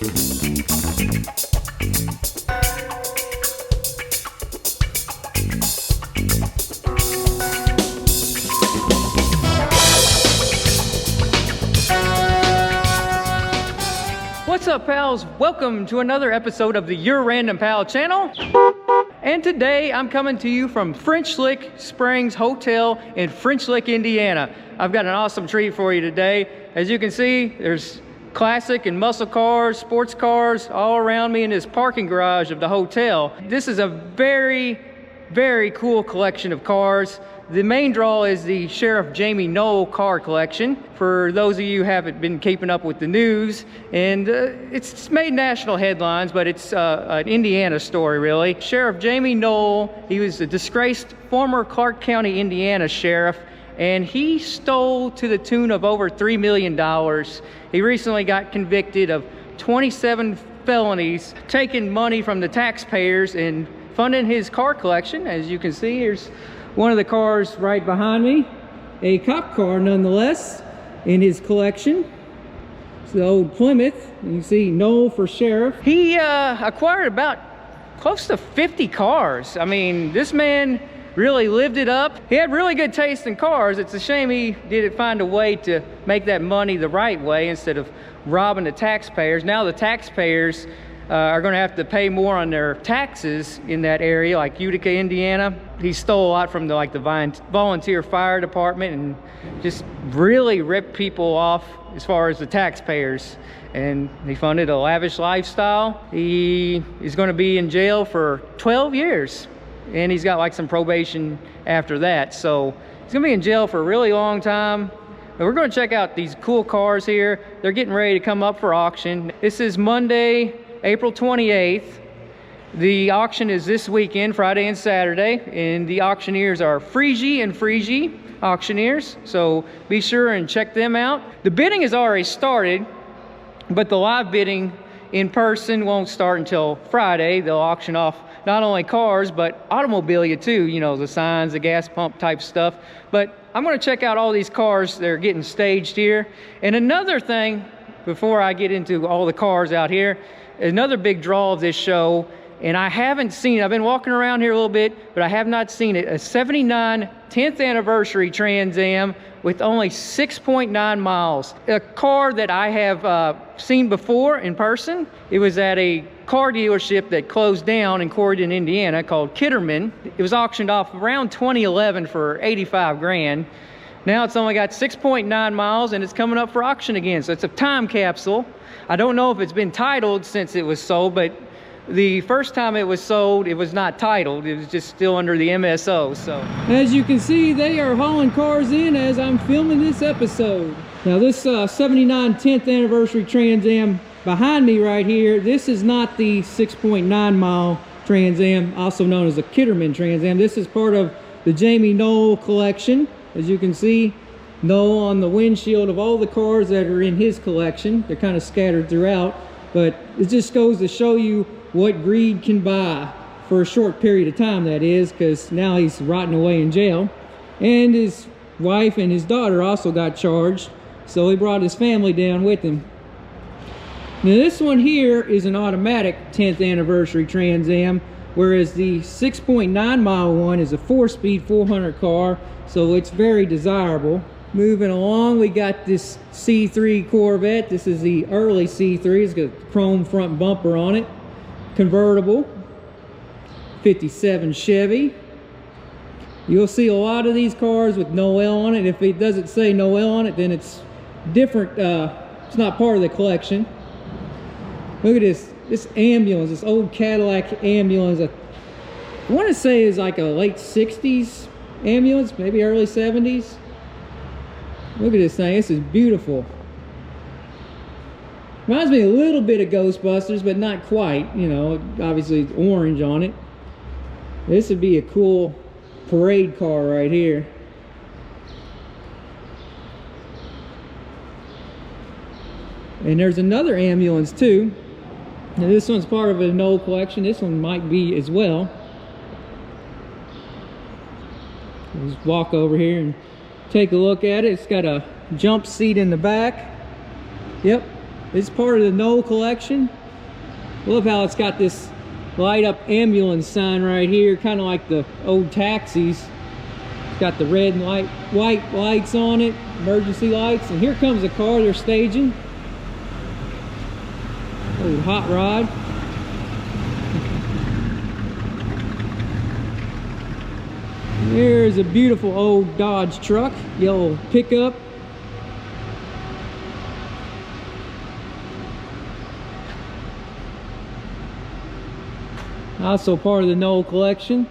What's up, pals? Welcome to another episode of the Your Random Pal channel. And today I'm coming to you from French Lick Springs Hotel in French Lick, Indiana. I've got an awesome treat for you today. As you can see, there's classic and muscle cars, sports cars all around me in this parking garage of the hotel. This is a very, very cool collection of cars. The main draw is the Sheriff Jamey Noel car collection. For those of you who haven't been keeping up with the news, and it's made national headlines, but it's an Indiana story, really. Sheriff Jamey Noel, he was a disgraced former Clark County, Indiana sheriff, and he stole to the tune of over $3 million. He recently got convicted of 27 felonies, taking money from the taxpayers and funding his car collection. As you can see, here's one of the cars right behind me, a cop car nonetheless, in his collection. It's the old Plymouth. You can see Noel for sheriff. He acquired about close to 50 cars. I mean, this man really lived it up. He had really good taste in cars. It's a shame he didn't find a way to make that money the right way instead of robbing the taxpayers. Now the taxpayers are going to have to pay more on their taxes in that area, like Utica, Indiana. He stole a lot from the volunteer fire department and just really ripped people off as far as the taxpayers. And he funded a lavish lifestyle. He is going to be in jail for 12 years. And he's got like some probation after that. So he's going to be in jail for a really long time. But we're going to check out these cool cars here. They're getting ready to come up for auction. This is Monday, April 28th. The auction is this weekend, Friday and Saturday, and the auctioneers are Frieje Frieje auctioneers, so be sure and check them out. The bidding has already started, but the live bidding in person won't start until Friday. They'll auction off not only cars, but automobilia too, you know, the signs, the gas pump type stuff. But I'm going to check out all these cars that are getting staged here. And another thing, before I get into all the cars out here, another big draw of this show, and I haven't seen it. I've been walking around here a little bit, but I have not seen it. A 79 10th anniversary Trans Am with only 6.9 miles. A car that I have seen before in person. It was at a car dealership that closed down in Corydon, Indiana, called Kitterman. It was auctioned off around 2011 for 85 grand. Now it's only got 6.9 miles and it's coming up for auction again. So it's a time capsule. I don't know if it's been titled since it was sold, but the first time it was sold, it was not titled. It was just still under the MSO. So as you can see, they are hauling cars in as I'm filming this episode. Now this 79 10th anniversary Trans Am behind me right here, this is not the 6.9 mile Trans Am, also known as the Kitterman Trans Am. This is part of the Jamey Noel collection. As you can see, Noel on the windshield of all the cars that are in his collection. They're kind of scattered throughout, but it just goes to show you what greed can buy for a short period of time, that is, because now he's rotting away in jail. And his wife and his daughter also got charged, so he brought his family down with him. Now this one here is an automatic 10th anniversary Trans Am, whereas the 6.9 mile one is a 4-speed 400 car, so it's very desirable. Moving along, we got this C3 Corvette. This is the early C3. It's got a chrome front bumper on it. Convertible. 57 Chevy. You'll see a lot of these cars with Noel on it. If it doesn't say Noel on it, then it's different. It's not part of the collection. Look at this ambulance, this old Cadillac ambulance. I want to say is like a late 60s ambulance, maybe early 70s. Look at this thing. This is beautiful. Reminds me a little bit of Ghostbusters, but not quite. You know, obviously it's orange on it. This would be a cool parade car right here. And there's another ambulance too. Now this one's part of a Noel collection. This one might be as well. Just walk over here and take a look at it. It's got a jump seat in the back. Yep, It's part of the Noel collection. I love how it's got this light up ambulance sign right here, kind of like the old taxis. It's got the red and white lights on it, emergency lights. And here comes a car they're staging. Old hot rod. There's a beautiful old Dodge truck, yellow pickup. Also part of the Noel collection.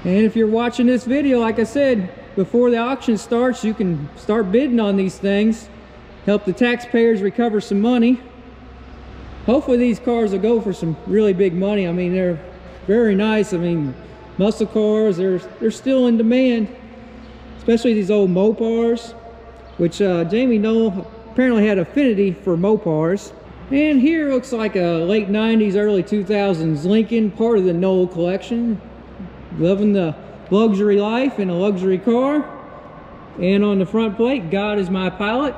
And if you're watching this video, like I said, before the auction starts, you can start bidding on these things. Help the taxpayers recover some money. Hopefully these cars will go for some really big money. I mean, they're very nice. I mean, muscle cars, they're still in demand. Especially these old Mopars, which Jamey Noel apparently had affinity for Mopars. And here looks like a late 90s, early 2000s Lincoln, part of the Noel collection. Loving the luxury life in a luxury car. And on the front plate, God is my pilot.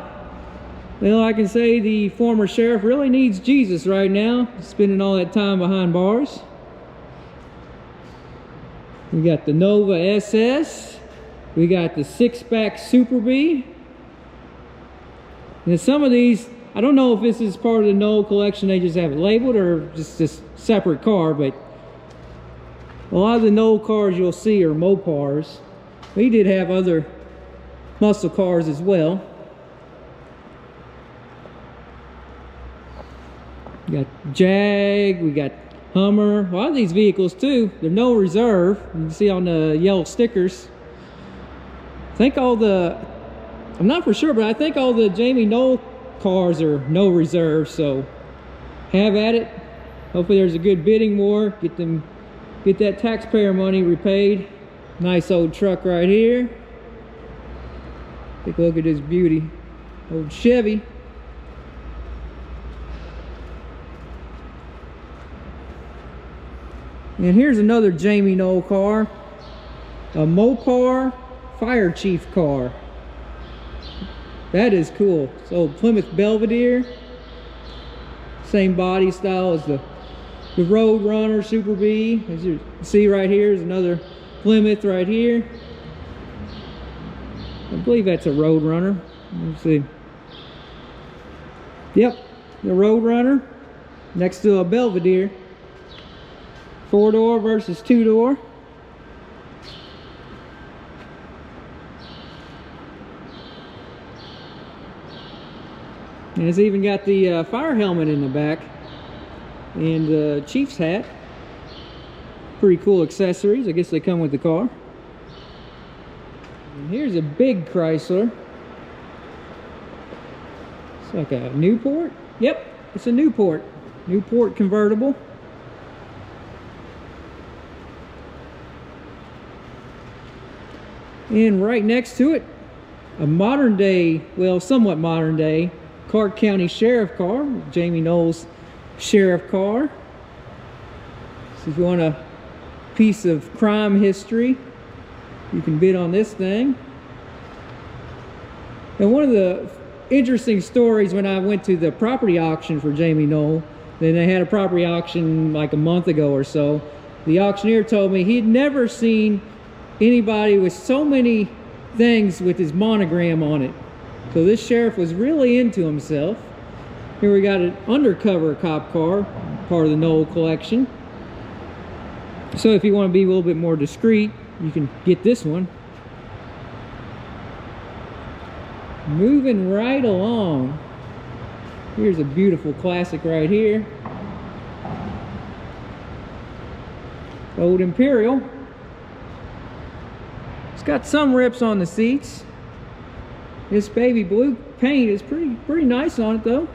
Well, I can say the former sheriff really needs Jesus right now, spending all that time behind bars. We got the Nova SS. We got the 6-pack Super B. And some of these, I don't know if this is part of the Noel collection, they just have it labeled, or just this separate car, but a lot of the Noel cars you'll see are Mopars. We did have other muscle cars as well. We got Jag, we got Hummer. A lot of these vehicles too, they're no reserve. You can see on the yellow stickers. I think I'm not for sure, but I think all the Jamey Noel cars are no reserve, so have at it. Hopefully there's a good bidding war. Get that taxpayer money repaid. Nice old truck right here. Take a look at this beauty. Old Chevy. And here's another Jamey Noel car. A Mopar Fire Chief car. That is cool. It's old Plymouth Belvedere. Same body style as the Road Runner Super B. As you see right here is another Plymouth right here. I believe that's a Road Runner. Let's see. Yep, the Road Runner next to a Belvedere. 4-door versus 2-door. And it's even got the fire helmet in the back and the Chief's hat. Pretty cool accessories. I guess they come with the car. And here's a big Chrysler. It's like a Newport. Yep, it's a Newport. Newport convertible. And right next to it, a modern day, well, somewhat modern day, Clark County Sheriff car, Jamey Noel's sheriff car. So if you want a piece of crime history, you can bid on this thing. And one of the interesting stories when I went to the property auction for Jamey Noel, then they had a property auction like a month ago or so, the auctioneer told me he'd never seen anybody with so many things with his monogram on it. So this sheriff was really into himself. Here we got an undercover cop car, part of the Noel collection. So if you want to be a little bit more discreet, you can get this one. Moving right along. Here's a beautiful classic right here. Old Imperial. It's got some rips on the seats. This baby blue paint is pretty nice on it though.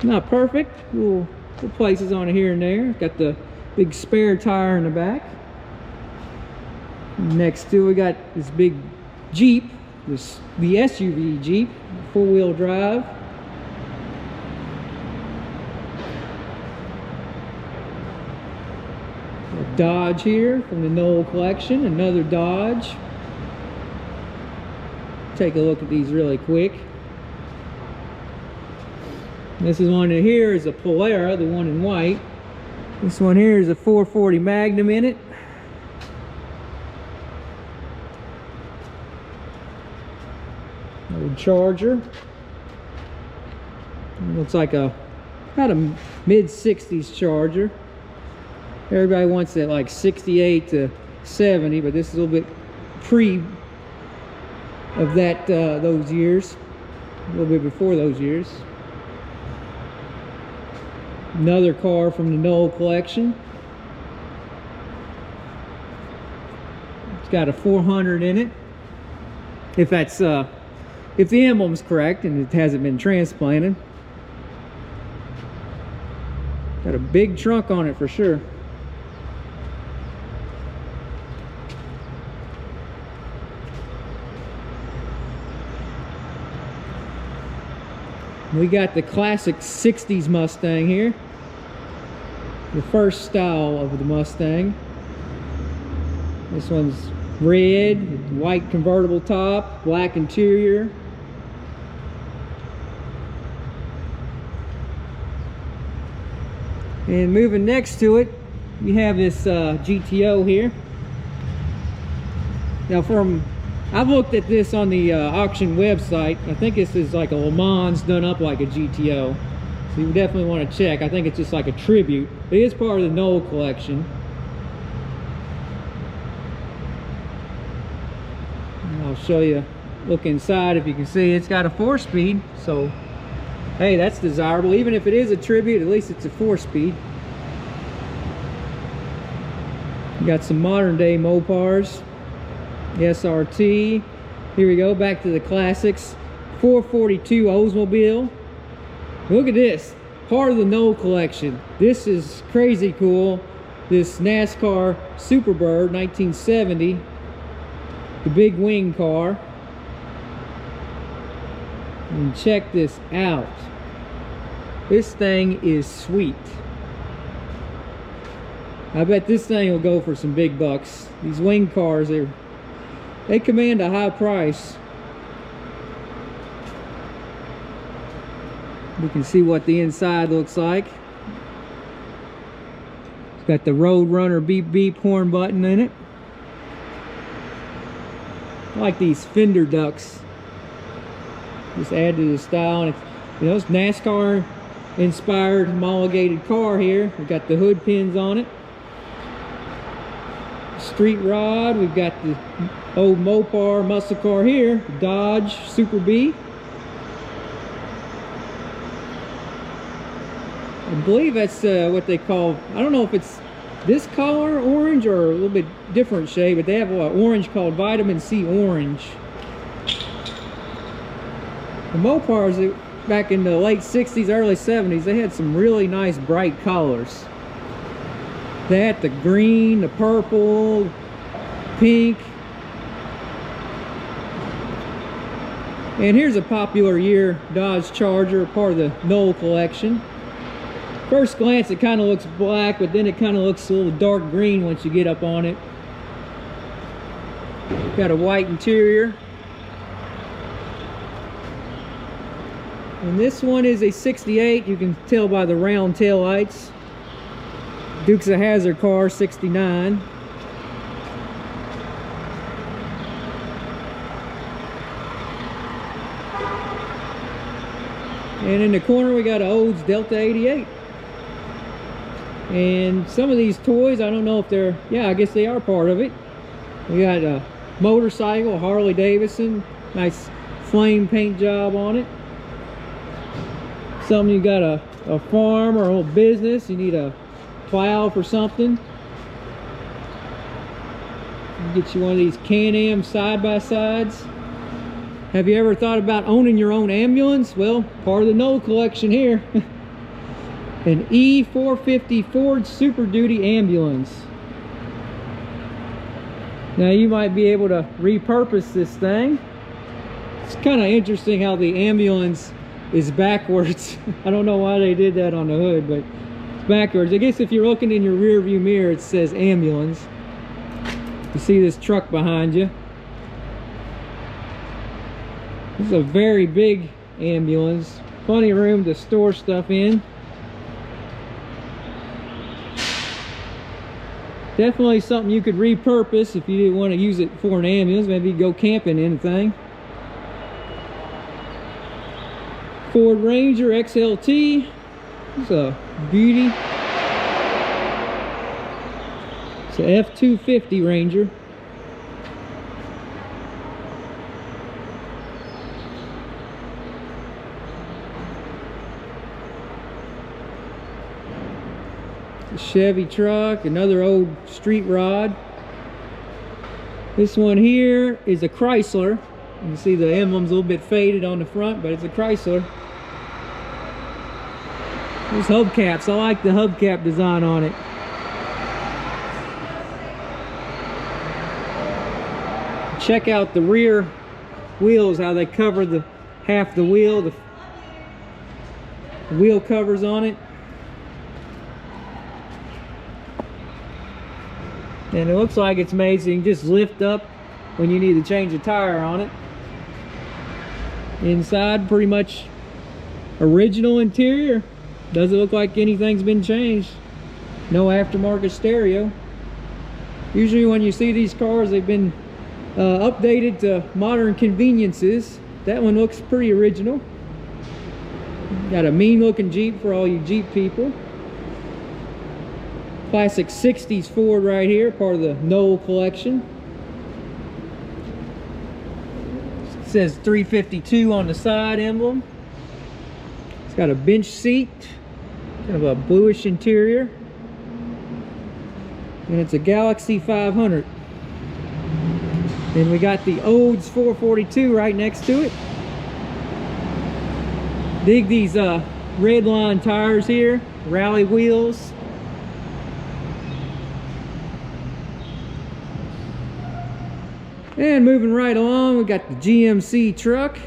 Not perfect. Little places on it here and there. Got the big spare tire in the back. Next to we got this big Jeep. The SUV Jeep, 4-wheel drive. A Dodge here from the Noel collection. Another Dodge. take a look at these really quick. This is one in here is a Polera, the one in white. This one here is a 440 Magnum in it. Old Charger. It looks like about a mid-60s Charger. Everybody wants it like 68 to 70, but this is a little bit pre of that those years, a little bit before those years. Another car from the Noel collection. It's got a 400 in it. If that's if the emblem's correct and it hasn't been transplanted. Got a big trunk on it for sure. We got the classic 60s Mustang here. The first style of the Mustang. This one's red, white convertible top, black interior. And moving next to it, we have this GTO here. Now I've looked at this on the auction website. I think this is like a Le Mans done up like a GTO. So you definitely want to check. I think it's just like a tribute. It is part of the Noel collection. And I'll show you, look inside if you can see. It's got a 4-speed. So, hey, that's desirable. Even if it is a tribute, at least it's a 4-speed. You got some modern day Mopars. SRT. Here we go, back to the classics. 442 Oldsmobile. Look at this, part of the Noel collection. This is crazy cool. This NASCAR Superbird 1970, the big wing car. And check this out. This thing is sweet. I bet this thing will go for some big bucks. These wing cars, they command a high price. We can see what the inside looks like. It's got the Roadrunner beep beep horn button in it. I like these fender ducts. Just add to the style. And you know, it's NASCAR inspired homologated car here. We've got the hood pins on it. Street rod. We've got the old Mopar muscle car here, Dodge Super B. I believe that's what they call, I don't know if it's this color orange or a little bit different shade, but they have an orange called vitamin C orange. The Mopars back in the late 60s, early 70s, they had some really nice bright colors. They had the green, the purple, pink. And here's a popular year Dodge Charger, part of the Noel collection. First glance it kind of looks black, but then it kind of looks a little dark green once you get up on it. Got a white interior. And this one is a 68, you can tell by the round tail lights. Dukes of Hazzard car, 69. And in the corner we got an Olds Delta 88. And some of these toys, I don't know if they're, yeah, I guess they are part of it. We got a motorcycle, Harley Davidson, nice flame paint job on it. Some you got a farm or a whole business, you need a plow for something. Get you one of these Can-Am side-by-sides. Have you ever thought about owning your own ambulance? Well, part of the Noel collection here. An E450 Ford Super Duty ambulance. Now you might be able to repurpose this thing. It's kind of interesting how the ambulance is backwards. I don't know why they did that on the hood, but it's backwards. I guess if you're looking in your rear view mirror, it says ambulance. You see this truck behind you. This is a very big ambulance. Plenty of room to store stuff in. Definitely something you could repurpose if you didn't want to use it for an ambulance. Maybe go camping in the thing. Ford Ranger XLT. It's a beauty. It's a F-250 Ranger. A Chevy truck, another old street rod. This one here is a Chrysler. You can see the emblem's a little bit faded on the front, but it's a Chrysler. There's hubcaps. I like the hubcap design on it. Check out the rear wheels, how they cover the half the wheel, the wheel covers on it. And it looks like it's made so you can just lift up when you need to change a tire on it. Inside, pretty much original interior. Doesn't look like anything's been changed. No aftermarket stereo. Usually when you see these cars, they've been updated to modern conveniences. That one looks pretty original. Got a mean looking Jeep for all you Jeep people. Classic 60s Ford right here, part of the Noel collection. It says 352 on the side emblem. It's got a bench seat, kind of a bluish interior. And it's a Galaxy 500. Then we got the Odes 442 right next to it. Dig these red line tires here, rally wheels. And moving right along, we got the GMC truck.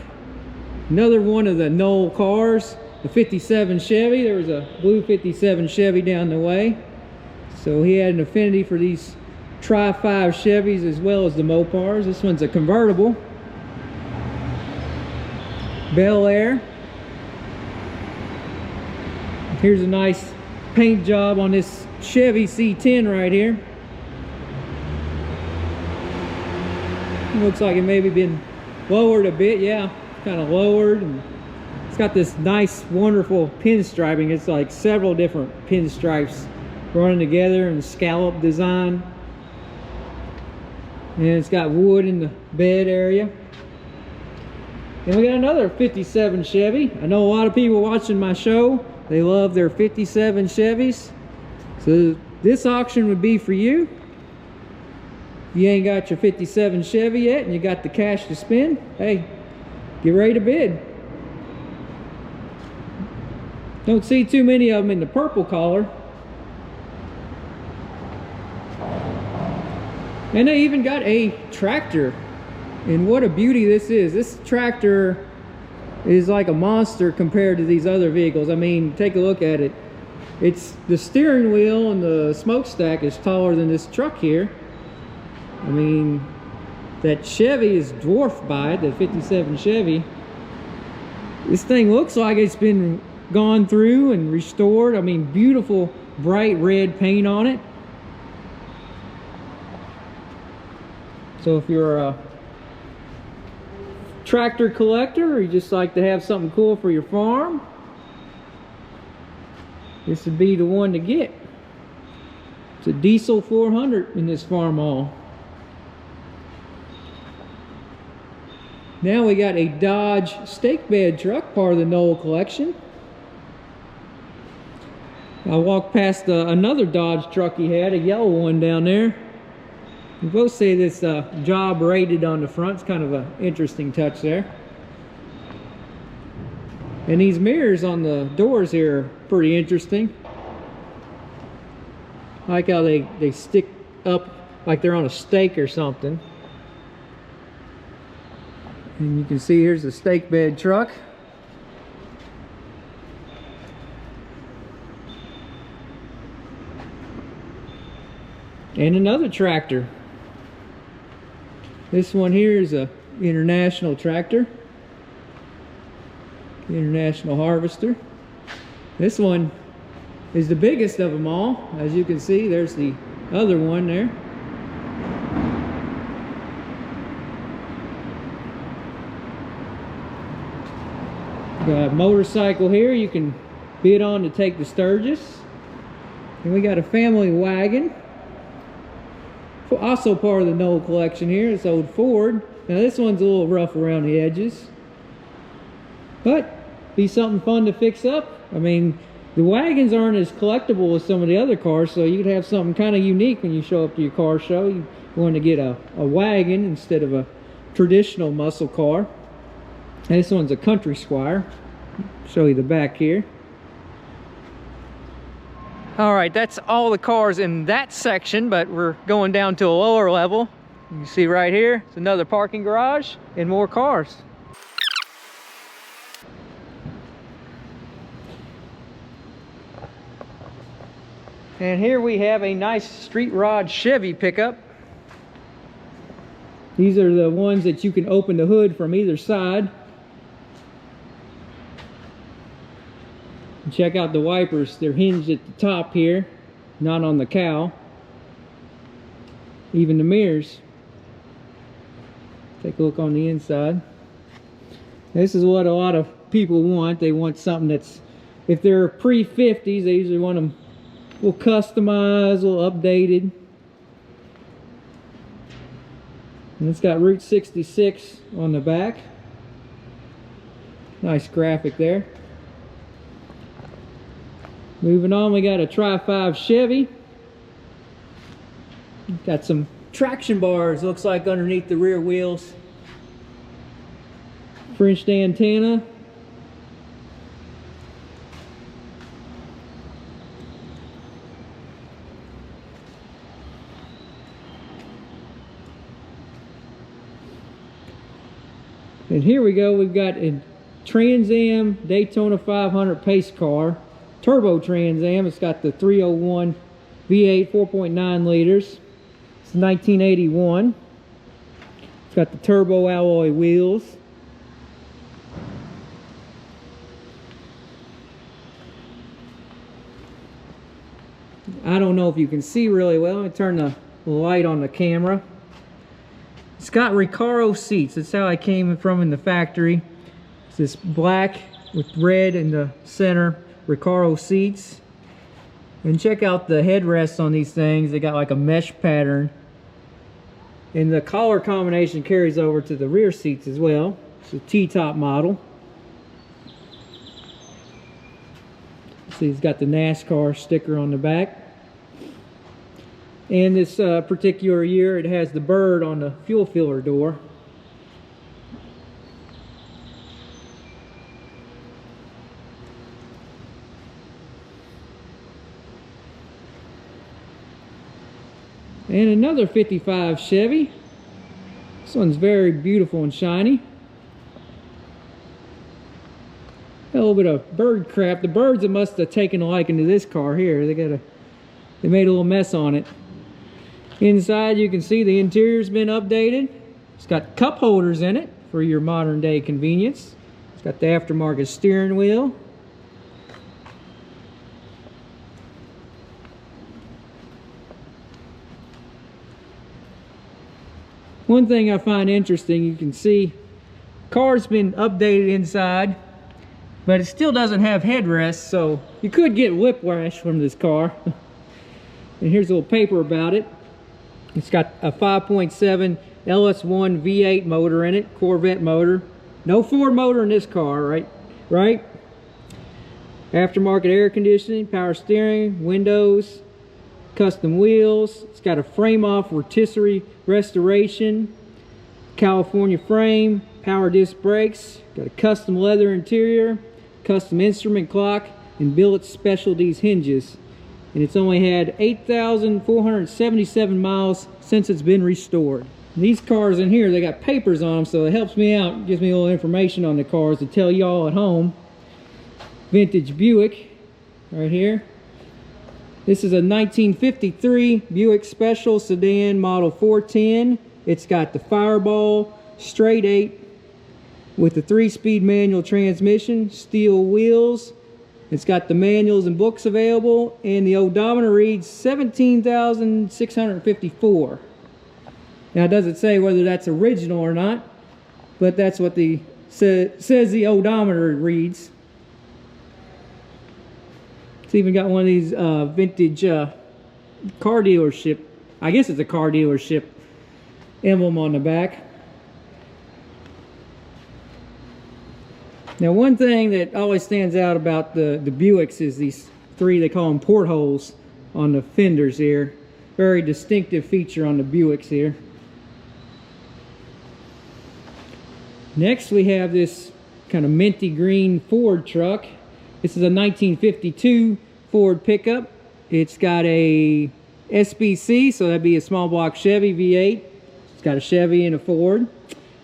Another one of the Noel cars, the 57 Chevy. There was a blue 57 Chevy down the way. So he had an affinity for these Tri-5 Chevys as well as the Mopars. This one's a convertible. Bel Air. Here's a nice paint job on this Chevy C10 right here. Looks like it maybe been lowered a bit. Yeah, kind of lowered, and it's got this nice wonderful pinstriping. It's like several different pinstripes running together and scallop design, and it's got wood in the bed area. And we got another 57 Chevy. I know a lot of people watching my show, they love their 57 Chevys, so this auction would be for you. You ain't got your 57 Chevy yet and you got the cash to spend, hey, get ready to bid. Don't see too many of them in the purple color. And they even got a tractor, and what a beauty this is. This tractor is like a monster compared to these other vehicles. I mean, take a look at it. It's the steering wheel and the smokestack is taller than this truck here. I mean, that Chevy is dwarfed by it, the 57 Chevy. This thing looks like it's been gone through and restored. I mean, beautiful bright red paint on it. So if you're a tractor collector or you just like to have something cool for your farm, this would be the one to get. It's a diesel 400 in this farm hall. Now we got a Dodge stake bed truck, part of the Noel collection. I walked past another Dodge truck he had, a yellow one down there. We both say this job rated on the front. It's kind of an interesting touch there. And these mirrors on the doors here are pretty interesting. I like how they stick up like they're on a stake or something. And you can see here's a stake bed truck. And another tractor. This one here is a international tractor. International Harvester. This one is the biggest of them all. As you can see, there's the other one there. Got a motorcycle here you can bid on to take to Sturgis. And we got a family wagon. Also part of the Noel collection here. It's old Ford. Now this one's a little rough around the edges, but be something fun to fix up. I mean, the wagons aren't as collectible as some of the other cars, so you could have something kind of unique when you show up to your car show. You want to get a wagon instead of a traditional muscle car. And this one's a Country Squire. Show you the back here. All right, that's all the cars in that section, but we're going down to a lower level. You can see right here, it's another parking garage and more cars. And here we have a nice street rod Chevy pickup. These are the ones that you can open the hood from either side. And check out the wipers. They're hinged at the top here, not on the cowl. Even the mirrors. Take a look on the inside. This is what a lot of people want. They want something that's, if they're pre-50s, they usually want them a little customized, a little updated. And it's got Route 66 on the back. Nice graphic there. Moving on, we got a Tri-5 Chevy. Got some traction bars, looks like, underneath the rear wheels. Frenched antenna. And here we go, we've got a Trans Am Daytona 500 pace car. Turbo Trans Am. It's got the 301 V8 4.9 liters. It's 1981. It's got the turbo alloy wheels. I don't know if you can see really well. Let me turn the light on the camera. It's got Recaro seats. That's how I came from in the factory. It's this black with red in the center. Recaro seats. And check out the headrests on these things. They got like a mesh pattern. And the collar combination carries over to the rear seats as well. It's a T-top model. See, it's got the NASCAR sticker on the back. And this particular year, it has the bird on the fuel filler door. And another 55 Chevy. This one's very beautiful and shiny. A little bit of bird crap. The birds that must have taken a liking to this car here. They made a little mess on it. Inside you can see the interior's been updated. It's got cup holders in it for your modern day convenience. It's got the aftermarket steering wheel. One thing I find interesting, you can see car's been updated inside, but it still doesn't have headrests, so you could get whiplash from this car. And here's a little paper about it. It's got a 5.7 LS1 V8 motor in it, Corvette motor. No Ford motor in this car, right? Aftermarket air conditioning, power steering, windows, custom wheels. It's got a frame-off rotisserie restoration, California frame, power disc brakes, got a custom leather interior, custom instrument clock, and billet specialties hinges. And it's only had 8,477 miles since it's been restored. These cars in here, they got papers on them, so it helps me out, gives me a little information on the cars to tell y'all at home. Vintage Buick right here. This is a 1953 Buick Special Sedan Model 410. It's got the Fireball, straight 8 with the 3-speed manual transmission, steel wheels. It's got the manuals and books available, and the odometer reads 17,654. Now it doesn't say whether that's original or not, but that's what the says the odometer reads. It's even got one of these vintage car dealership, I guess it's a car dealership emblem on the back. Now one thing that always stands out about the Buicks is these three, they call them portholes on the fenders here. Very distinctive feature on the Buicks here. Next we have this kind of minty green Ford truck. This is a 1952 Ford pickup. It's got a SBC, so that'd be a small block Chevy V8. It's got a Chevy and a Ford.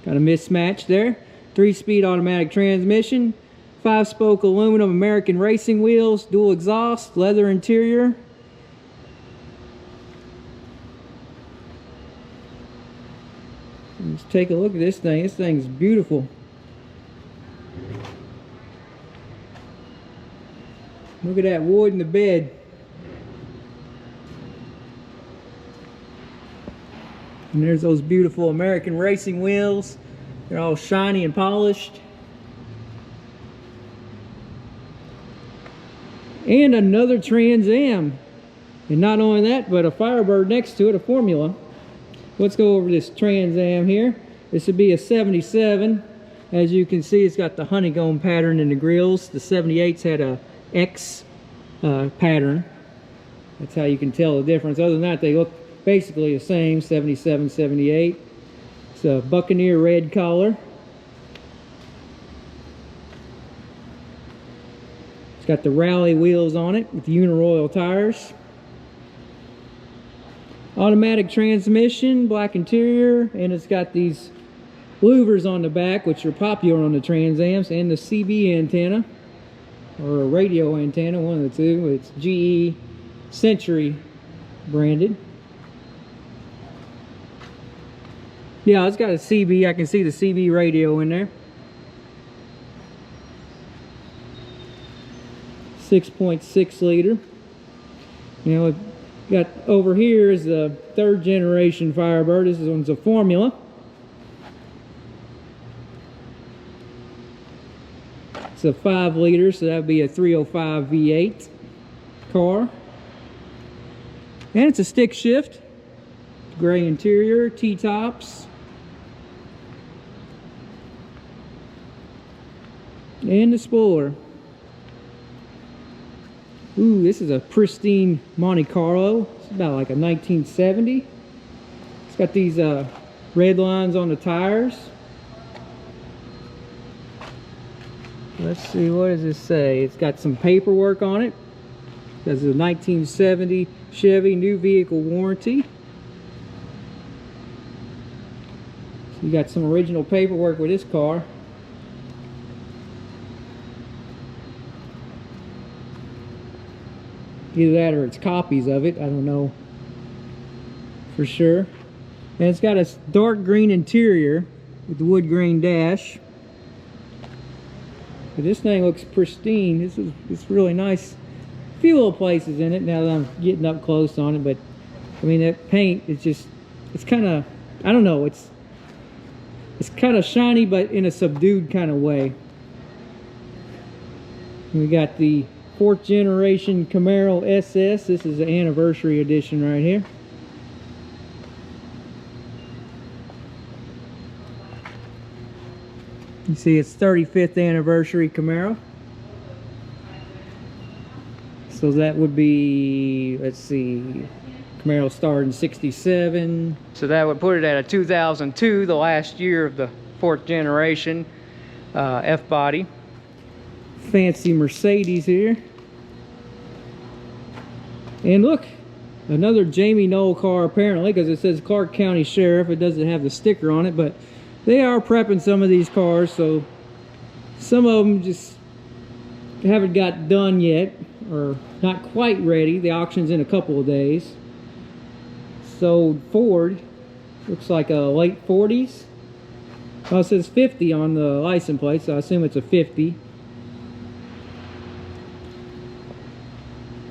Got a mismatch there. 3-speed automatic transmission, 5-spoke aluminum American racing wheels, dual exhaust, leather interior. Let's take a look at this thing. This thing's beautiful. Look at that wood in the bed. And there's those beautiful American racing wheels. They're all shiny and polished. And another Trans Am. And not only that, but a Firebird next to it, a Formula. Let's go over this Trans Am here. This would be a 77. As you can see, it's got the honeycomb pattern in the grills. The 78s had a X pattern. That's how you can tell the difference. Other than that, they look basically the same, 77, 78. It's a Buccaneer red collar. It's got the rally wheels on it with Uniroyal tires. Automatic transmission, black interior, and it's got these louvers on the back, which are popular on the Trans Ams, and the CB antenna, or a radio antenna, one of the two. It's GE Century branded. Yeah, it's got a CB. I can see the CB radio in there. 6.6 liter. Now we've got over here is the 3rd generation Firebird. This one's a Formula. It's a 5 liter, so that would be a 305 V8 car. And it's a stick shift. Gray interior, T-tops. And the spoiler. Ooh, this is a pristine Monte Carlo. It's about like a 1970. It's got these red lines on the tires. Let's see, what does this say? It's got some paperwork on it. That's a 1970 Chevy new vehicle warranty. So you got some original paperwork with this car. Either that or it's copies of it. I don't know for sure. And it's got a dark green interior with the wood grain dash. But this thing looks pristine. It's really nice. A few little places in it now that I'm getting up close on it, but I mean that paint is just, it's kind of, I don't know, it's kind of shiny but in a subdued kind of way. And we got the 4th generation Camaro SS. This is the anniversary edition right here. You see it's 35th anniversary Camaro. So that would be, let's see, Camaro started in 67. So that would put it at a 2002, the last year of the 4th generation F-body. Fancy Mercedes here. And look, another Jamey Noel car apparently, because it says Clark County Sheriff. It doesn't have the sticker on it, but they are prepping some of these cars, so some of them just haven't got done yet, or not quite ready. The auction's in a couple of days. So Ford, looks like a late 40s. Well, it says 50 on the license plate, so I assume it's a 50.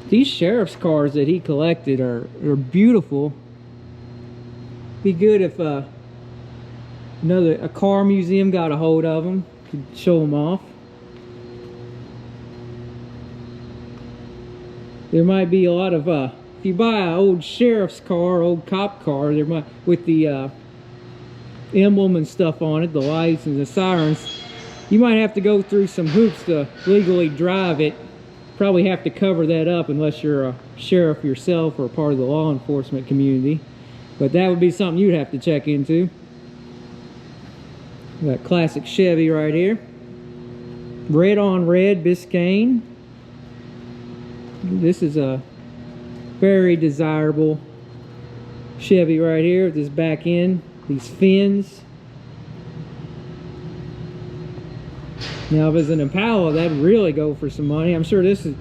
These sheriff's cars that he collected are beautiful. Be good if a car museum got a hold of them, could show them off. There might be a lot of if you buy an old sheriff's car, old cop car, there might, with the emblem and stuff on it, the lights and the sirens, you might have to go through some hoops to legally drive it. Probably have to cover that up unless you're a sheriff yourself or part of the law enforcement community. But that would be something you'd have to check into. That classic Chevy right here. Red on red Biscayne. This is a very desirable Chevy right here with this back end, these fins. Now if it's an Impala, that'd really go for some money. I'm sure this is,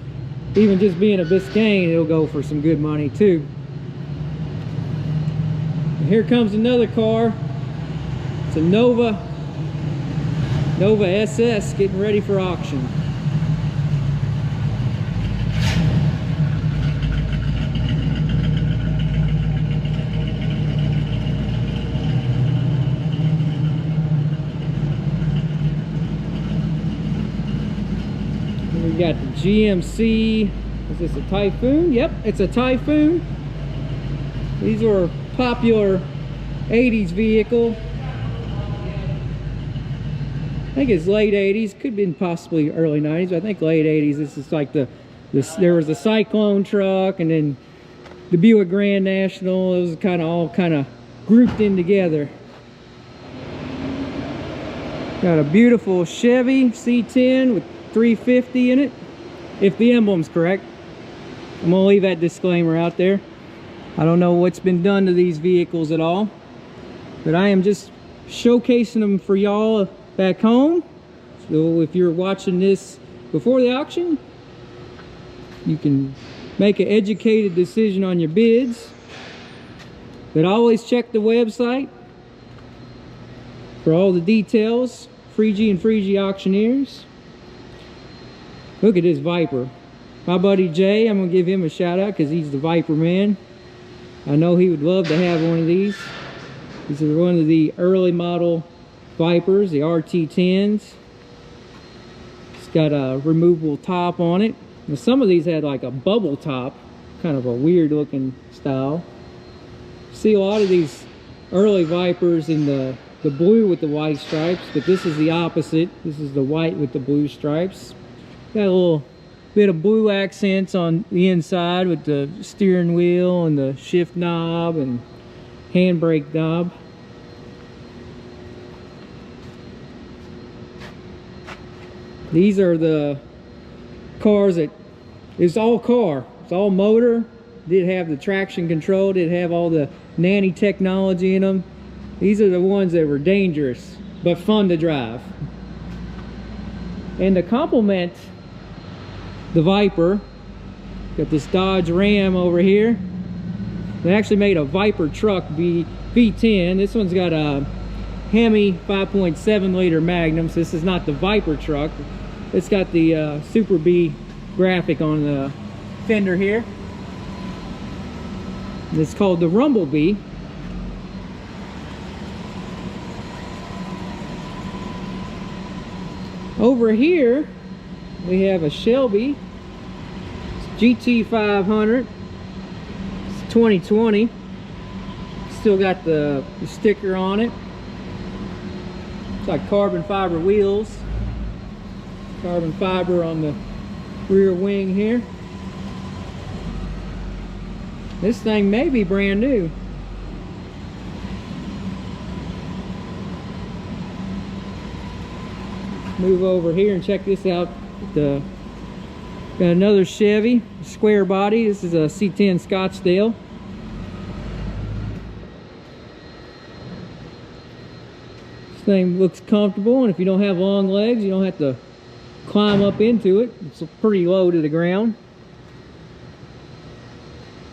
even just being a Biscayne, it'll go for some good money too. And here comes another car. It's a Nova SS getting ready for auction. We got the GMC. Is this a Typhoon? Yep, it's a Typhoon. These are a popular 80s vehicle. I think it's late 80s, could have been possibly early 90s. I think late 80s. This is like there was a Cyclone truck, and then the Buick Grand National. It was all kind of grouped in together. Got a beautiful Chevy C10 with 350 in it, if the emblem's correct. I'm gonna leave that disclaimer out there. I don't know what's been done to these vehicles at all, but I am just showcasing them for y'all back home. So if you're watching this before the auction, you can make an educated decision on your bids. But always check the website for all the details. Frieje and Frieje Auctioneers. Look at this Viper. My buddy Jay, I'm gonna give him a shout out because he's the Viper man. I know he would love to have one of these. These are one of the early model Vipers, the RT10s. It's got a removable top on it. Now, some of these had like a bubble top, kind of a weird looking style. See a lot of these early Vipers in the blue with the white stripes, but this is the opposite. This is the white with the blue stripes. Got a little bit of blue accents on the inside with the steering wheel and the shift knob and handbrake knob. These are the cars that, it's all car, it's all motor. Did have the traction control, did have all the nanny technology in them. These are the ones that were dangerous but fun to drive. And to complement the Viper, got this Dodge Ram over here. They actually made a Viper truck V10. This one's got a Hemi 5.7 liter Magnum, so this is not the Viper truck. It's got the Super B graphic on the fender here. It's called the Rumblebee. Over here we have a Shelby GT500. It's 2020. Still got the sticker on it. It's like carbon fiber wheels. Carbon fiber on the rear wing here. This thing may be brand new. Move over here and check this out. Got another Chevy, square body. This is a C10 Scottsdale. This thing looks comfortable, and if you don't have long legs, you don't have to climb up into it. It's pretty low to the ground.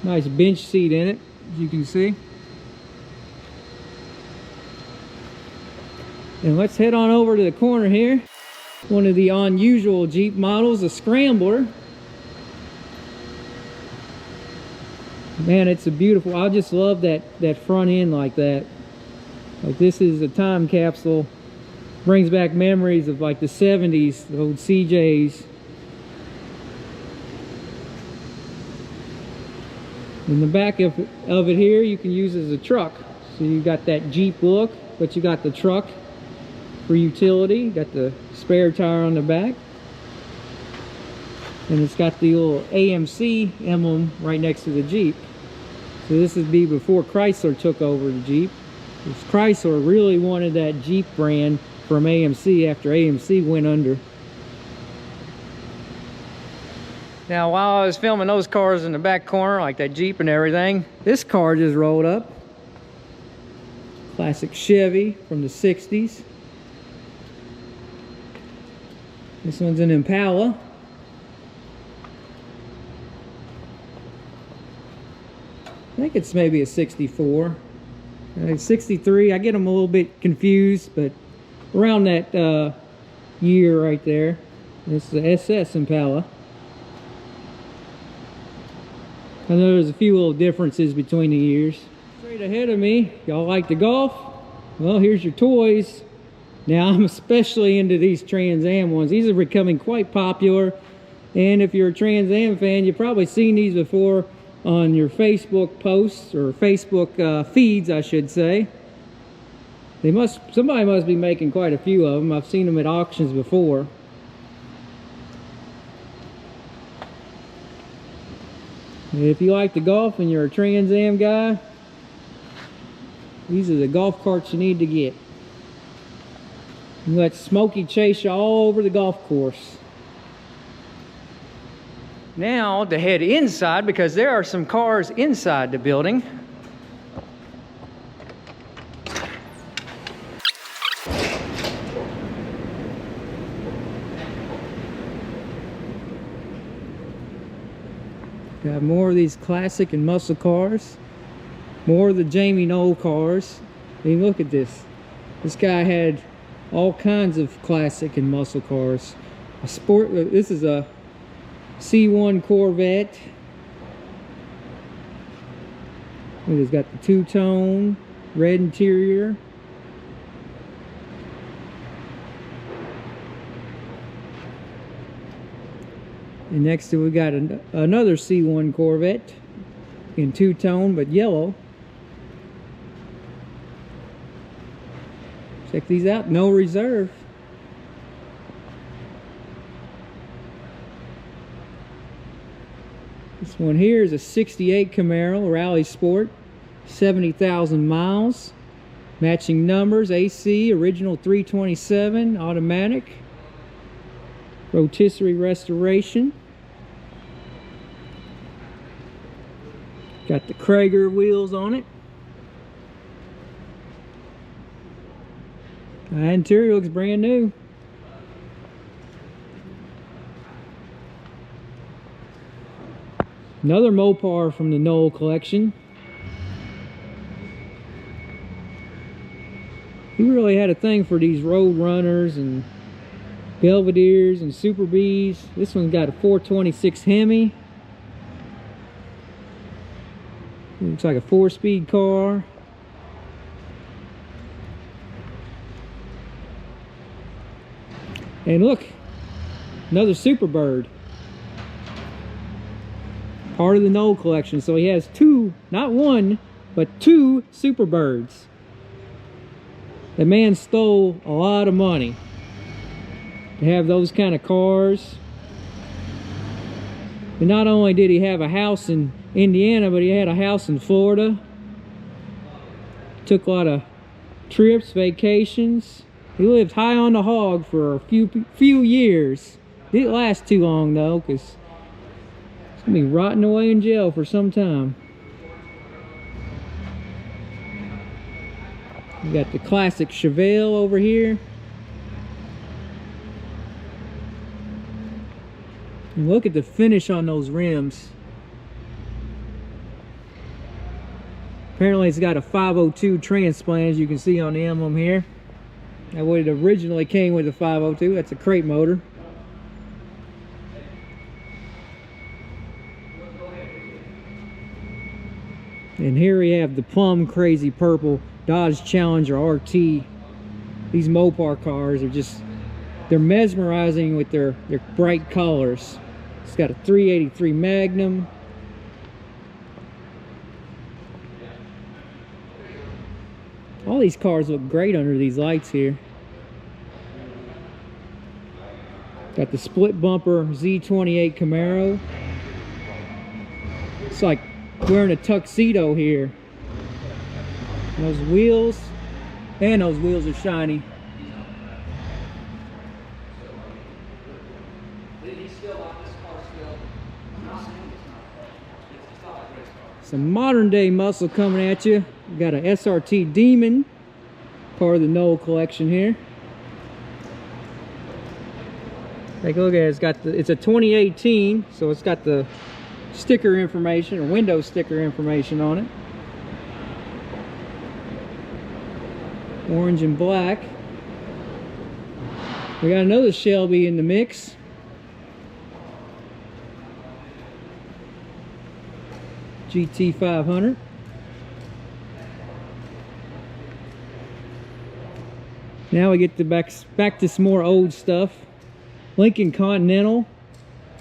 Nice bench seat in it, as you can see. And let's head on over to the corner here. One of the unusual Jeep models, a Scrambler. Man, it's a beautiful, I just love that front end like that. Like, this is a time capsule. Brings back memories of like the 70s, the old CJs. In the back of it here, you can use it as a truck. So you got that Jeep look, but you got the truck for utility. Got the spare tire on the back. And it's got the little AMC emblem right next to the Jeep. So this would be before Chrysler took over the Jeep. Because Chrysler really wanted that Jeep brand from AMC after AMC went under. Now, while I was filming those cars in the back corner, like that Jeep and everything, this car just rolled up. Classic Chevy from the 60s. This one's an Impala. I think it's maybe a 64. 63, I get them a little bit confused, but around that year right there. This is the SS Impala. I know there's a few little differences between the years. Straight ahead of me, y'all like to golf? Well, here's your toys. Now, I'm especially into these Trans Am ones. These are becoming quite popular. And if you're a Trans Am fan, you've probably seen these before on your Facebook posts, or Facebook feeds, I should say. Somebody must be making quite a few of them. I've seen them at auctions before. If you like to golf and you're a Trans Am guy, these are the golf carts you need to get. And let Smokey chase you all over the golf course. Now to head inside, because there are some cars inside the building. Got more of these classic and muscle cars. More of the Jamey Noel cars. I mean, look at this. This guy had all kinds of classic and muscle cars. This is a C1 Corvette. It's got the two-tone red interior. And next to it, we got another C1 Corvette in two-tone but yellow. Check these out, no reserve. This one here is a 68 Camaro Rally Sport, 70,000 miles. Matching numbers, AC, original 327, automatic. Rotisserie restoration. Got the Krager wheels on it. The interior looks brand new. Another Mopar from the Noel collection. He really had a thing for these road runners and Belvederes and Super Bs. This one's got a 426 Hemi. Looks like a 4-speed car. And look, another Superbird. Part of the Noel collection. So he has two, not one, but two Superbirds. The man stole a lot of money to have those kind of cars. And not only did he have a house in Indiana, but he had a house in Florida. Took a lot of trips, vacations. He lived high on the hog for a few years. Didn't last too long though, because he's gonna be rotting away in jail for some time. We got the classic Chevelle over here. And look at the finish on those rims. Apparently it's got a 502 transplant, as you can see on the emblem here. That would have originally came with the 502. That's a crate motor. And here we have the plum crazy purple Dodge Challenger RT. These Mopar cars are just, they're mesmerizing with their bright colors. It's got a 383 Magnum. All these cars look great under these lights here. Got the split bumper Z28 Camaro. It's like wearing a tuxedo here. And those wheels are shiny. Some modern day muscle coming at you. We got an SRT Demon, part of the Noel collection here. Take a look at it. It's a 2018, so it's got the sticker information or window sticker information on it. Orange and black. We got another Shelby in the mix. GT 500. Now we get to back to some more old stuff. Lincoln Continental,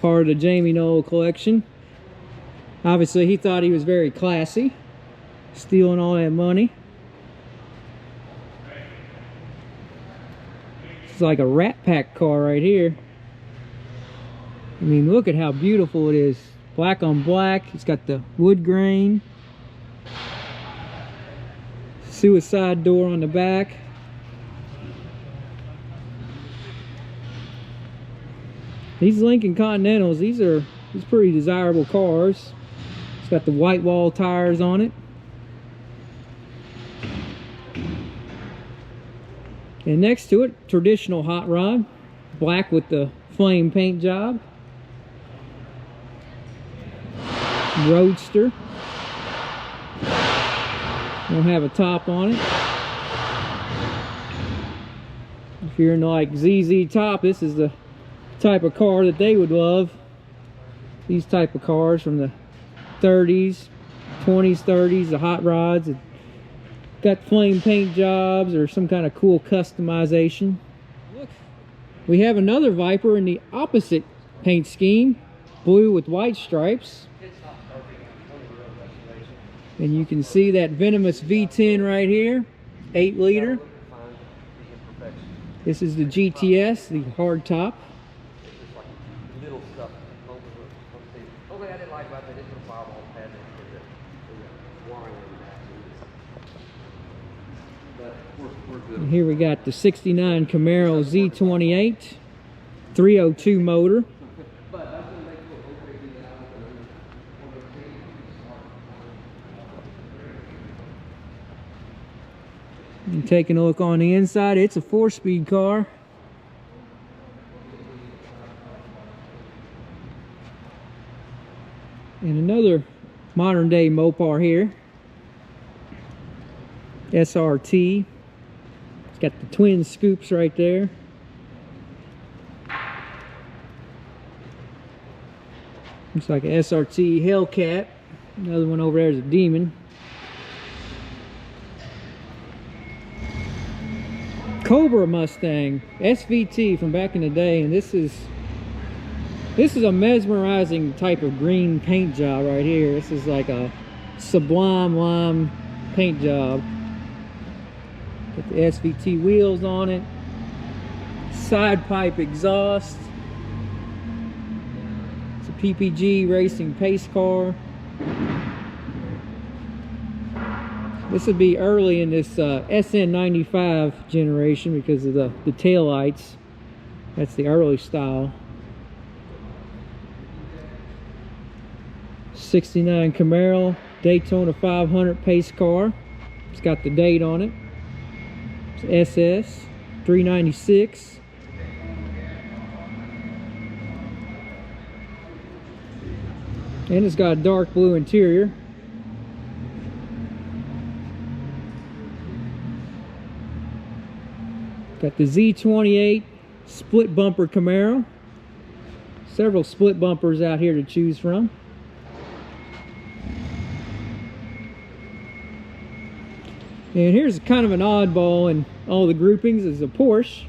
part of the Jamey Noel collection. Obviously he thought he was very classy, stealing all that money. It's like a Rat Pack car right here. I mean, look at how beautiful it is. Black on black. It's got the wood grain. Suicide door on the back. These Lincoln Continentals, these pretty desirable cars. It's got the white wall tires on it. And next to it, traditional hot rod. Black with the flame paint job. Roadster. Don't have a top on it. If you're into like ZZ Top, this is the type of car that they would love. These type of cars from the 30s, 20s, 30s, the hot rods. Got flame paint jobs or some kind of cool customization. Look, we have another Viper in the opposite paint scheme. Blue with white stripes. And you can see that venomous V10 right here, 8 liter. This is the GTS, the hard top. And here we got the 69 Camaro Z28, 302 motor. And taking a look on the inside, it's a 4-speed car. And another modern day Mopar here. SRT. It's got the twin scoops right there. Looks like an SRT Hellcat. Another one over there is a Demon. Cobra Mustang SVT from back in the day, and this is a mesmerizing type of green paint job right here. This is like a sublime lime paint job. Got the SVT wheels on it, side pipe exhaust. It's a PPG racing pace car. This would be early in this SN95 generation because of the tail lights. That's the early style. 69 Camaro Daytona 500 pace car. It's got the date on it. It's SS 396. And it's got a dark blue interior. Got the Z28 split bumper Camaro. Several split bumpers out here to choose from. And here's kind of an oddball in all the groupings is a Porsche.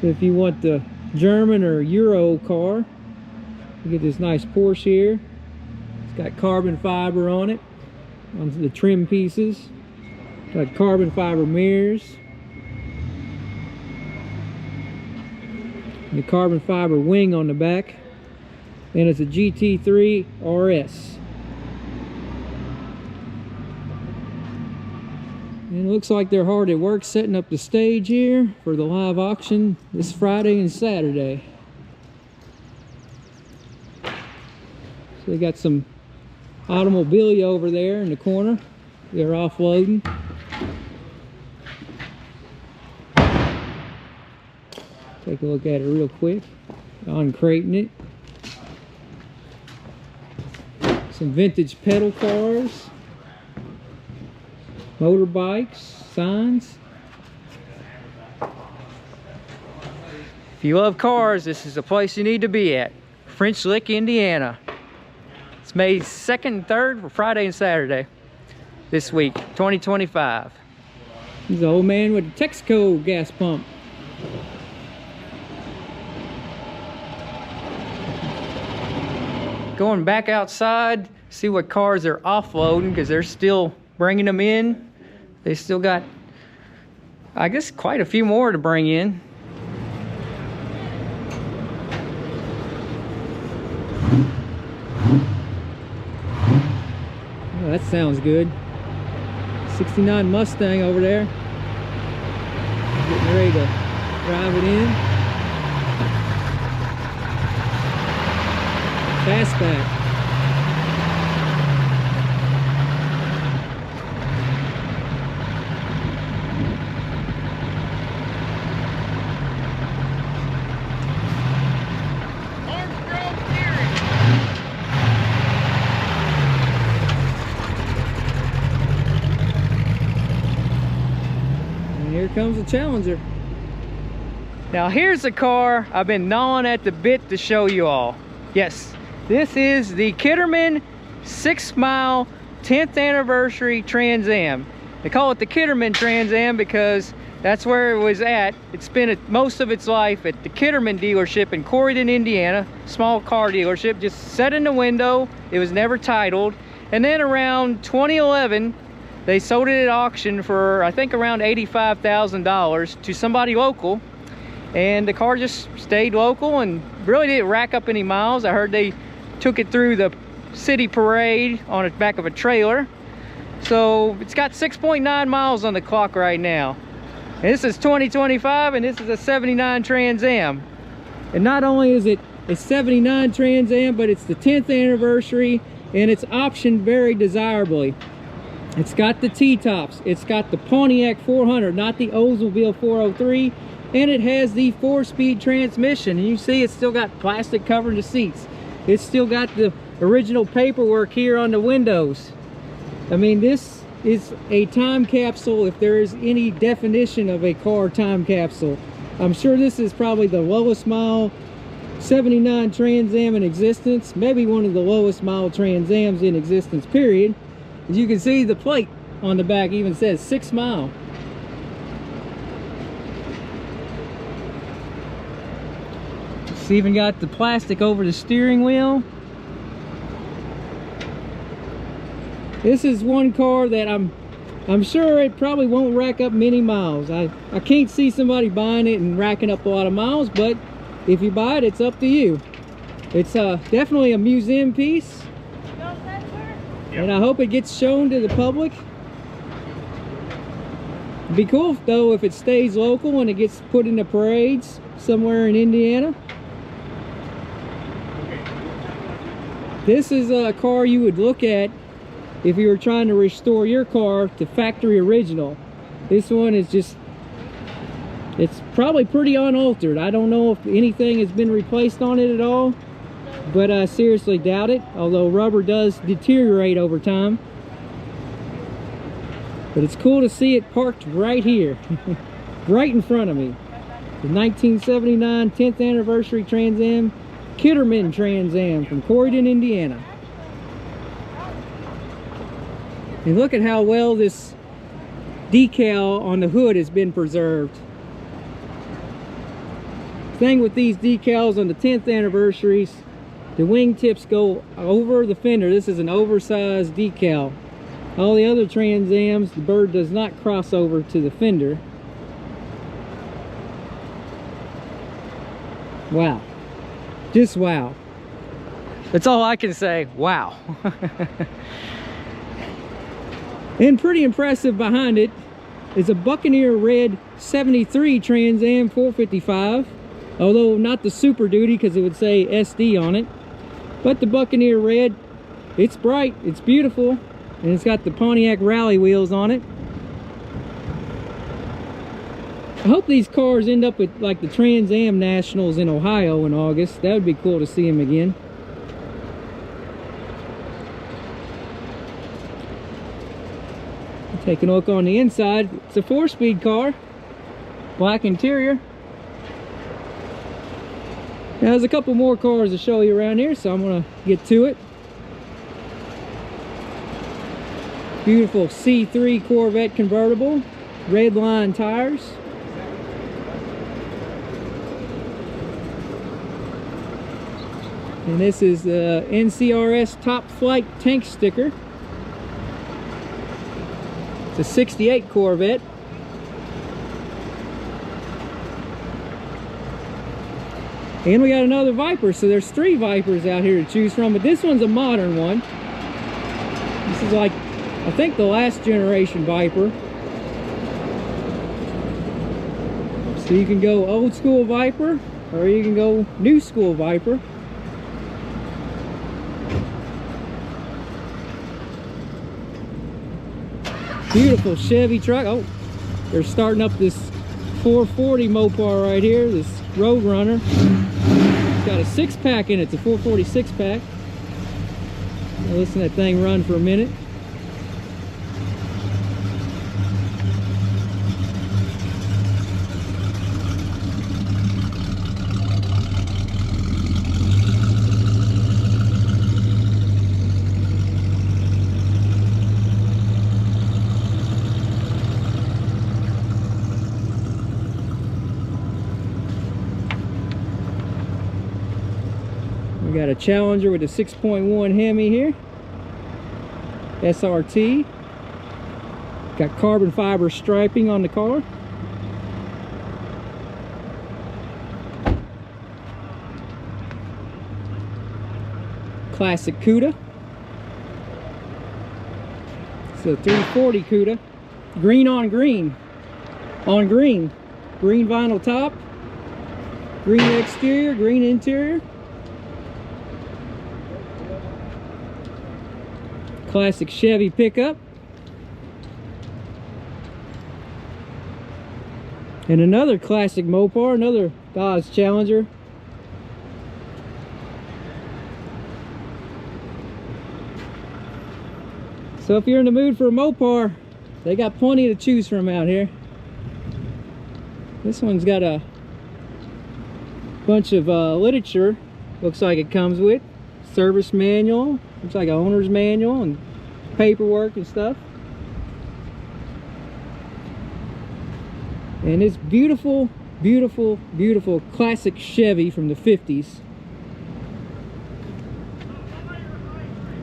So if you want the German or Euro car, you get this nice Porsche here. It's got carbon fiber on it, on the trim pieces. Got carbon fiber mirrors. And the carbon fiber wing on the back. And it's a GT3 RS. And it looks like they're hard at work setting up the stage here for the live auction this Friday and Saturday. So they got some automobilia over there in the corner. They're offloading. Take a look at it real quick. Uncrating it. Some vintage pedal cars. Motorbikes, signs. If you love cars, this is the place you need to be at. French Lick, Indiana. It's May 2nd and 3rd for Friday and Saturday this week, 2025. He's the old man with the Texaco gas pump. Going back outside, see what cars they're offloading because they're still bringing them in. They still got, I guess, quite a few more to bring in. Oh, that sounds good. 69 Mustang over there. Getting ready to drive it in. Fastback. Here comes the Challenger. Now here's the car I've been gnawing at the bit to show you all. Yes, this is the Kitterman 6 mile 10th anniversary Trans Am. They call it the Kitterman Trans Am because that's where it was at. It spent most of its life at the Kitterman dealership in Corydon, Indiana. Small car dealership, just set in the window. It was never titled. And then around 2011, they sold it at auction for, I think, around $85,000 to somebody local. And the car just stayed local and really didn't rack up any miles. I heard they took it through the city parade on the back of a trailer. So it's got 6.9 miles on the clock right now. And this is 2025 and this is a 79 Trans Am. And not only is it a 79 Trans Am, but it's the 10th anniversary and it's optioned very desirably. It's got the T-tops, it's got the Pontiac 400, not the Oldsmobile 403, and it has the 4-speed transmission. And you see it's still got plastic covering the seats. It's still got the original paperwork here on the windows. I mean, this is a time capsule if there is any definition of a car time capsule. I'm sure this is probably the lowest mile 79 Trans Am in existence, maybe one of the lowest mile Trans Ams in existence, period. As you can see, the plate on the back even says 6 mile. It's even got the plastic over the steering wheel. This is one car that I'm sure it probably won't rack up many miles. I can't see somebody buying it and racking up a lot of miles, but if you buy it, it's up to you. It's definitely a museum piece. And I hope it gets shown to the public. It'd be cool though if it stays local and it gets put into parades somewhere in Indiana. This is a car you would look at if you were trying to restore your car to factory original. This one is just, it's probably pretty unaltered. I don't know if anything has been replaced on it at all, but I seriously doubt it, although rubber does deteriorate over time. But it's cool to see it parked right here. right in front of me. The 1979 10th anniversary Trans Am, Kitterman Trans Am from Corydon, Indiana. And look at how well this decal on the hood has been preserved. Thing with these decals on the 10th anniversaries, the wingtips go over the fender. This is an oversized decal. All the other Trans Ams, the bird does not cross over to the fender. Wow. Just wow. That's all I can say. Wow. And pretty impressive behind it is a Buccaneer Red 73 Trans Am 455. Although not the Super Duty, because it would say SD on it. But the Buccaneer Red, it's bright, it's beautiful, and it's got the Pontiac rally wheels on it. I hope these cars end up at like the Trans Am Nationals in Ohio in August. That would be cool to see them again. Take a look on the inside. It's a 4-speed car, black interior. Now, there's a couple more cars to show you around here, so I'm gonna get to it. Beautiful C3 Corvette convertible, red line tires. And this is the NCRS Top Flight tank sticker. It's a 68 Corvette. And we got another Viper, so there's 3 Vipers out here to choose from, but this one's a modern one. This is like, I think, the last generation Viper. So you can go old school Viper, or you can go new school Viper. Beautiful Chevy truck. Oh, they're starting up this 440 Mopar right here, this Roadrunner. It's got a 6-pack in it. It's a 440 6-pack. I'll listen to that thing run for a minute. We got a Challenger with a 6.1 Hemi here, SRT. Got carbon fiber striping on the car. Classic Cuda. It's a 340 Cuda. Green on green. On green. Green vinyl top. Green exterior, green interior. Classic Chevy pickup. And another classic Mopar, another Dodge Challenger. So if you're in the mood for a Mopar, they got plenty to choose from out here. This one's got a bunch of literature, looks like it comes with. Service manual, looks like an owner's manual and paperwork and stuff. And it's beautiful, beautiful, beautiful classic Chevy from the 50s.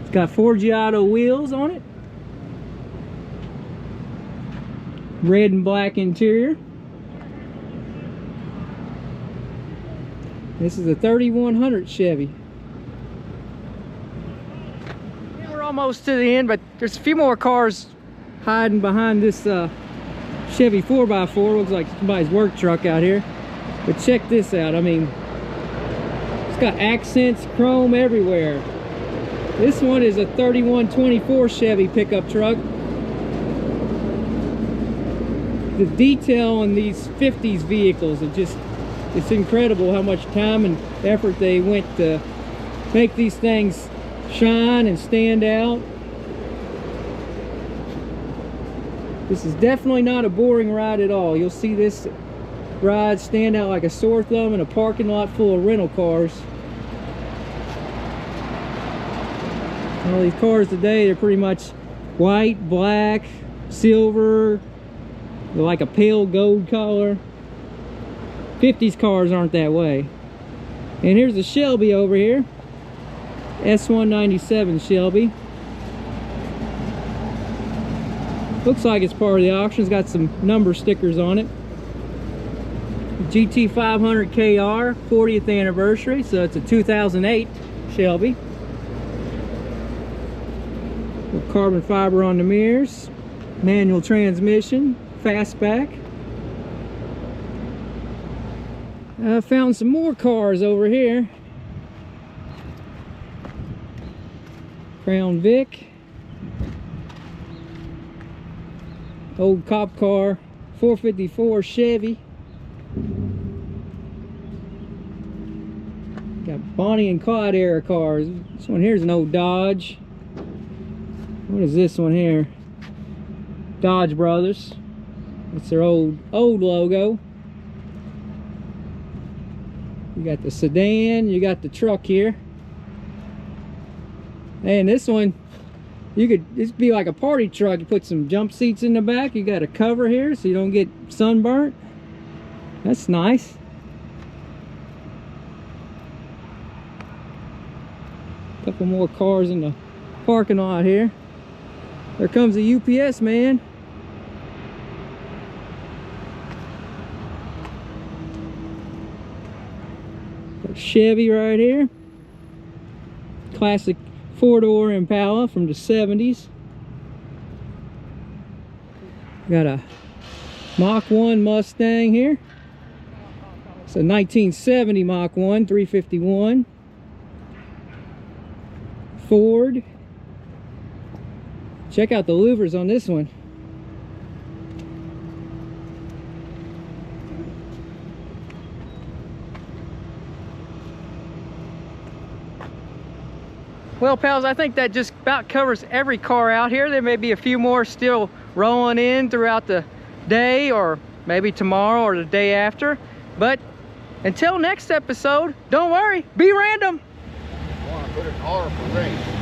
It's got Forgiato wheels on it. Red and black interior. This is a 3100 Chevy. Almost to the end, but there's a few more cars hiding behind this Chevy 4x4. Looks like somebody's work truck out here. But check this out. I mean, it's got accents, chrome everywhere. This one is a 3124 Chevy pickup truck. The detail on these 50s vehicles, it's incredible how much time and effort they went to make these things shine and stand out. This is definitely not a boring ride at all. You'll see this ride stand out like a sore thumb in a parking lot full of rental cars. All these cars today, they're pretty much white, black, silver, they're like a pale gold color. 50s cars aren't that way. And here's a Shelby over here. S197 Shelby. Looks like it's part of the auction. It's got some number stickers on it. GT500 KR, 40th anniversary, so it's a 2008 Shelby. With carbon fiber on the mirrors, manual transmission, fastback. I found some more cars over here. Crown Vic. Old cop car, 454 Chevy. Got Bonnie and Clyde era cars. This one here's an old Dodge. What is this one here? Dodge Brothers. It's their old logo. You got the sedan, you got the truck here. And this one, this be like a party truck. You put some jump seats in the back. You got a cover here so you don't get sunburnt. That's nice. Couple more cars in the parking lot here. There comes a UPS man. Got a Chevy right here. Classic 4-door Impala from the 70s. Got a Mach 1 Mustang here. It's a 1970 Mach 1, 351. Ford. Check out the louvers on this one. Well, pals, I think that just about covers every car out here. There may be a few more still rolling in throughout the day, or maybe tomorrow or the day after. But until next episode, don't worry, be random. I want to put an R for race.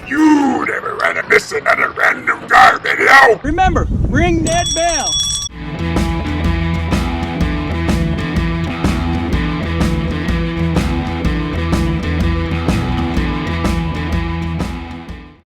You never want to miss another random car video. Remember, ring that bell.